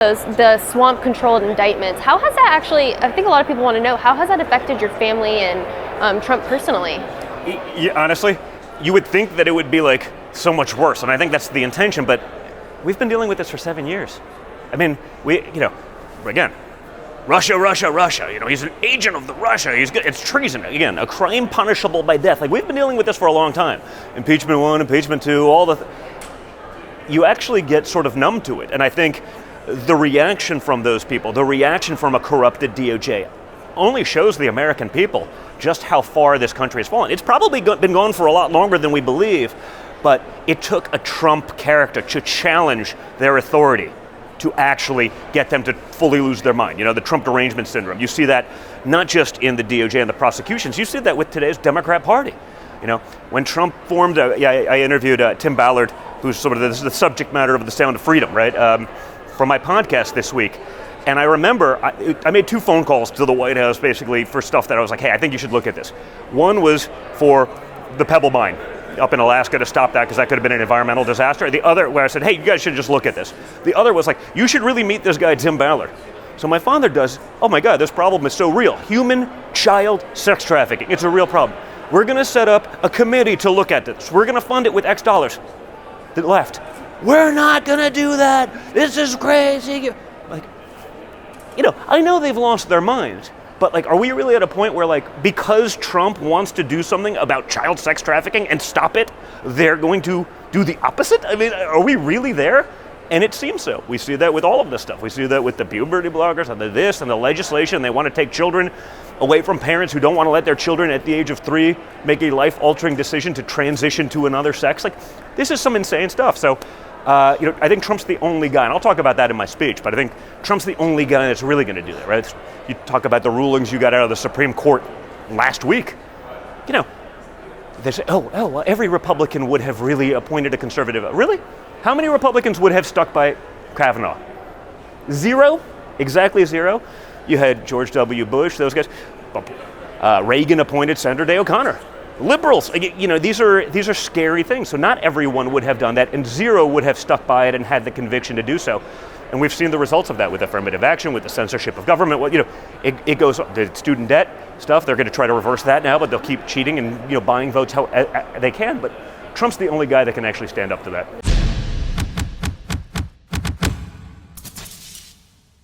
The swamp-controlled indictments. How has that actually, I think a lot of people want to know, how has that affected your family and Trump personally? Honestly, you would think that it would be like so much worse, and I think that's the intention, but we've been dealing with this for 7 years. I mean, again, Russia, he's an agent of the Russia, it's treason, again, a crime punishable by death. Like, we've been dealing with this for a long time. Impeachment 1, impeachment 2, you actually get sort of numb to it, and I think the reaction from those people, the reaction from a corrupted DOJ, only shows the American people just how far this country has fallen. It's probably been gone for a lot longer than we believe, but it took a Trump character to challenge their authority to actually get them to fully lose their mind. The Trump derangement syndrome. You see that not just in the DOJ and the prosecutions, you see that with today's Democrat Party. When Trump formed, I interviewed Tim Ballard, who's sort of the subject matter of The Sound of Freedom, right? For my podcast this week. And I remember I made 2 phone calls to the White House basically for stuff that I was like, hey, I think you should look at this. One was for the Pebble Mine up in Alaska to stop that because that could have been an environmental disaster. The other, where I said, hey, you guys should just look at this. The other was like, you should really meet this guy, Tim Ballard. So my father does, oh my God, this problem is so real. Human child sex trafficking, it's a real problem. We're gonna set up a committee to look at this. We're gonna fund it with X dollars. The left, we're not gonna do that. This is crazy. Like, I know they've lost their minds, but are we really at a point where because Trump wants to do something about child sex trafficking and stop it, they're going to do the opposite? I mean, are we really there? And it seems so. We see that with all of this stuff. We see that with the puberty bloggers and the legislation. They want to take children away from parents who don't want to let their children at the age of 3 make a life-altering decision to transition to another sex. This is some insane stuff. So, I think Trump's the only guy, and I'll talk about that in my speech, but I think Trump's the only guy that's really going to do that, right? You talk about the rulings you got out of the Supreme Court last week. They say, well, every Republican would have really appointed a conservative. Really? How many Republicans would have stuck by Kavanaugh? 0? Exactly 0. You had George W. Bush, those guys. Reagan appointed Senator Day O'Connor. Liberals, these are scary things. So not everyone would have done that, and 0 would have stuck by it and had the conviction to do so. And we've seen the results of that with affirmative action, with the censorship of government. It goes, the student debt stuff, they're going to try to reverse that now, but they'll keep cheating and buying votes how they can. But Trump's the only guy that can actually stand up to that.